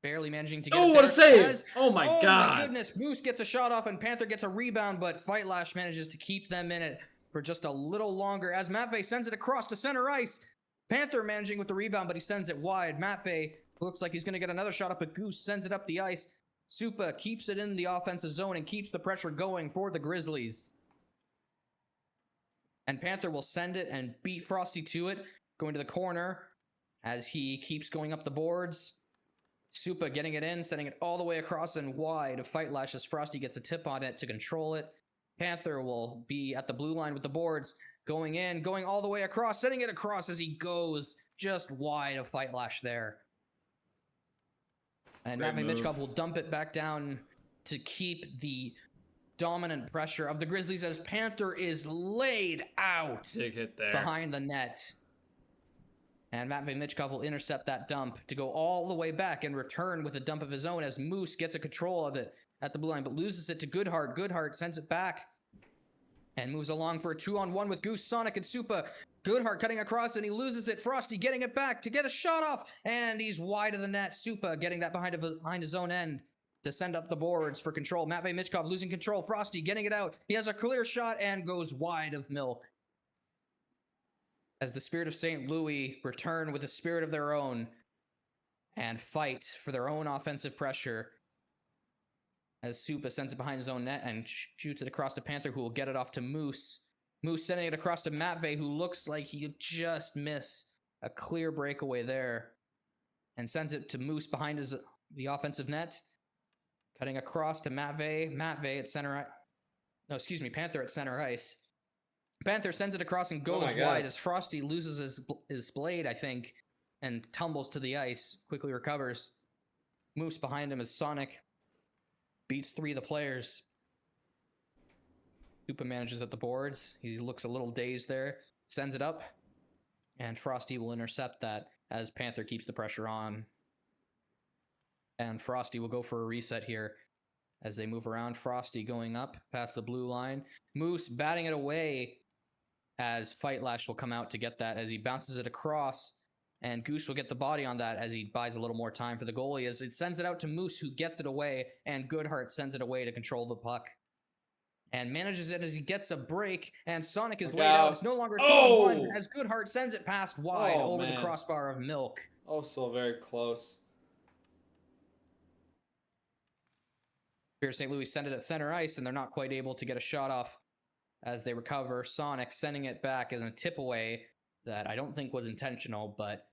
A: barely managing to get it
C: Oh,
A: there.
C: what a save!
A: As,
C: Oh my
A: oh
C: God!
A: my goodness, Moose gets a shot off and Panther gets a rebound, but Fightlash manages to keep them in it for just a little longer as Matvey sends it across to center ice. Panther managing with the rebound, but he sends it wide. Matvey looks like he's going to get another shot up, but Goose sends it up the ice. Supa keeps it in the offensive zone and keeps the pressure going for the Grizzlies. And Panther will send it and beat Frosty to it, going to the corner as he keeps going up the boards. Supa getting it in, sending it all the way across and wide of Fightlash as Frosty gets a tip on it to control it. Panther will be at the blue line with the boards, going in, going all the way across, sending it across as he goes just wide of Fightlash there. And Matvey Mitchkov will dump it back down to keep the dominant pressure of the Grizzlies as Panther is laid out
C: Big hit there.
A: behind the net. And Matvey Mitchkov will intercept that dump to go all the way back and return with a dump of his own as Moose gets a control of it at the blue line, but loses it to Goodhart. Goodhart sends it back and moves along for a 2-on-1 with Goose, Sonic, and Supa. Goodhart cutting across and he loses it. Frosty getting it back to get a shot off, and he's wide of the net. Supa getting that behind his own end to send up the boards for control. Matvey Michkov losing control. Frosty getting it out. He has a clear shot and goes wide of Milk. As the Spirit of St. Louis return with a spirit of their own and fight for their own offensive pressure. As Supa sends it behind his own net and shoots it across to Panther, who will get it off to Moose. Moose sending it across to Matvey, who looks like he just miss a clear breakaway there. And sends it to Moose behind the offensive net. Cutting across to Matvey. Matvey at center. No, excuse me, Panther at center ice. Panther sends it across and goes wide as Frosty loses his blade, I think, and tumbles to the ice. Quickly recovers. Moose behind him as Sonic beats 3 of the players. Supa manages at the boards. He looks a little dazed there. Sends it up. And Frosty will intercept that as Panther keeps the pressure on. And Frosty will go for a reset here as they move around. Frosty going up past the blue line. Moose batting it away as Fight Lash will come out to get that as he bounces it across. And Goose will get the body on that as he buys a little more time for the goalie as it sends it out to Moose, who gets it away, and Goodhart sends it away to control the puck. And manages it as he gets a break, and Sonic is laid out. It's no longer 2-on-1 as Goodhart sends it past wide over the crossbar of Milk.
C: Oh, so very close.
A: Here, St. Louis send it at center ice, and they're not quite able to get a shot off as they recover. Sonic sending it back as a tip away that I don't think was intentional, but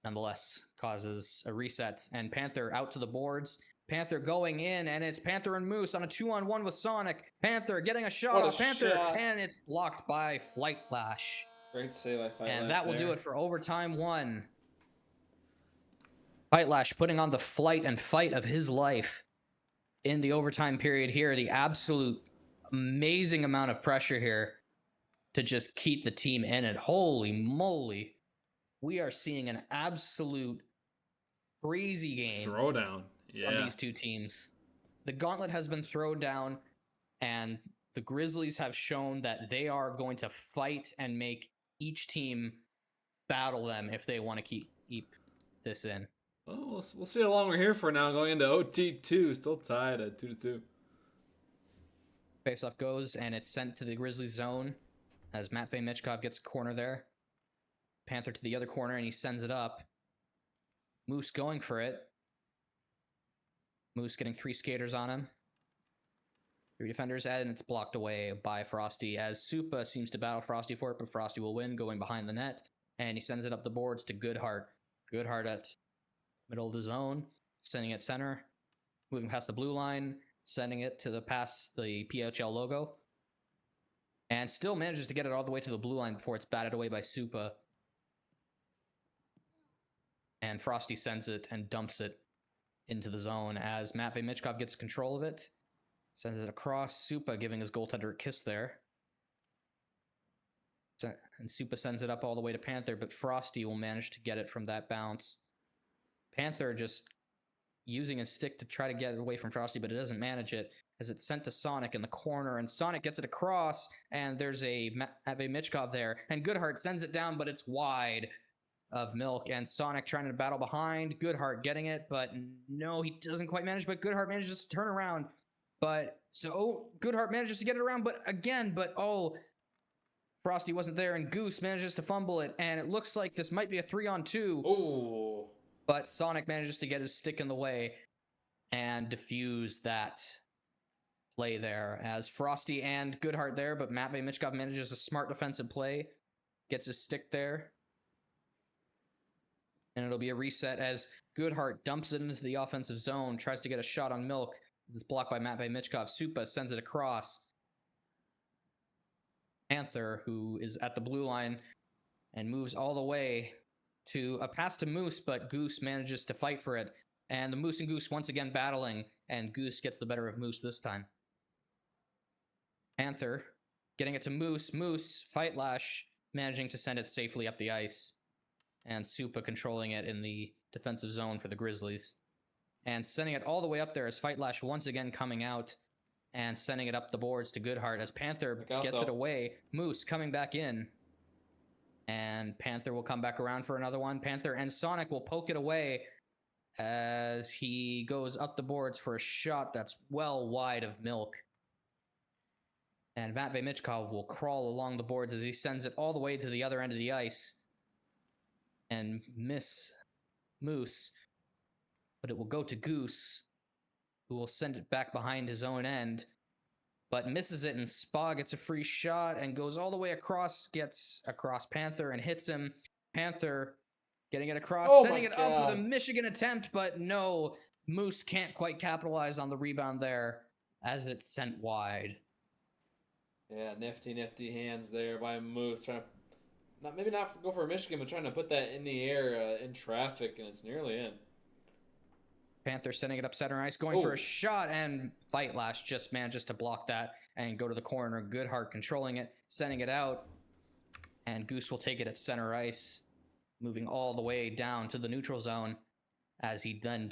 A: nonetheless causes a reset. And Panther out to the boards. Panther going in, and it's Panther and Moose on a 2-on-1 with Sonic. Panther getting a shot off Panther, and it's blocked by Fight Lash.
C: Great save by Fight Lash.
A: And that will do it for overtime 1. Fight Lash putting on the flight and fight of his life in the overtime period here. The absolute amazing amount of pressure here to just keep the team in it. Holy moly. We are seeing an absolute crazy game.
C: Throwdown.
A: On these two teams. The gauntlet has been thrown down, and the Grizzlies have shown that they are going to fight and make each team battle them if they want to keep this in.
C: Well, we'll see how long we're here for now. Going into OT2, still tied at 2-2.
A: Faceoff goes, and it's sent to the Grizzlies zone as Matvey Michkov gets a corner there. Panther to the other corner, and he sends it up. Moose going for it. Moose getting 3 skaters on him. 3 defenders, and it's blocked away by Frosty as Supa seems to battle Frosty for it, but Frosty will win going behind the net, and he sends it up the boards to Goodhart. Goodhart at middle of the zone, sending it center, moving past the blue line, sending it to past the PHL logo, and still manages to get it all the way to the blue line before it's batted away by Supa. And Frosty sends it and dumps it into the zone as Matvey Michkov gets control of it. Sends it across. Supa giving his goaltender a kiss there. And Supa sends it up all the way to Panther, but Frosty will manage to get it from that bounce. Panther just using his stick to try to get it away from Frosty, but it doesn't manage it as it's sent to Sonic in the corner, and Sonic gets it across, and there's a Matvey Michkov there, and Goodhart sends it down, but it's wide of Milk, and Sonic trying to battle behind. Goodhart getting it, but no, he doesn't quite manage, but Goodhart manages to turn around. But so Goodhart manages to get it around, but Frosty wasn't there, and Goose manages to fumble it, and it looks like this might be a 3-on-2.
C: Oh.
A: But Sonic manages to get his stick in the way and defuse that play there as Frosty and Goodhart there, but Matvey Michkov manages a smart defensive play, gets his stick there. And it'll be a reset as Goodhart dumps it into the offensive zone, tries to get a shot on Milk. This is blocked by Matvey Michkov. Supa sends it across. Panther, who is at the blue line and moves all the way to a pass to Moose, but Goose manages to fight for it. And the Moose and Goose once again battling, and Goose gets the better of Moose this time. Panther getting it to Moose. Moose, Fight Lash, managing to send it safely up the ice. And Supa controlling it in the defensive zone for the Grizzlies. And sending it all the way up there as Fight Lash once again coming out and sending it up the boards to Goodhart as Panther gets it away. Moose coming back in. And Panther will come back around for another one. Panther and Sonic will poke it away as he goes up the boards for a shot that's well wide of Milk. And Matvey Michkov will crawl along the boards as he sends it all the way to the other end of the ice and miss Moose. But it will go to Goose, who will send it back behind his own end, but misses it, and Spa gets a free shot and goes all the way across, gets across Panther and hits him. Panther getting it across,
C: Oh
A: sending
C: my
A: it up with a
C: God.
A: Michigan attempt, but no, Moose can't quite capitalize on the rebound there as it's sent wide.
C: Yeah, nifty hands there by Moose, trying to maybe not go for Michigan, but trying to put that in the air in traffic, and it's nearly in.
A: Panther sending it up center ice, going for
C: Oh.
A: a shot, and Fightlash just manages to block that and go to the corner. Goodhart controlling it, sending it out, and Goose will take it at center ice, moving all the way down to the neutral zone as he then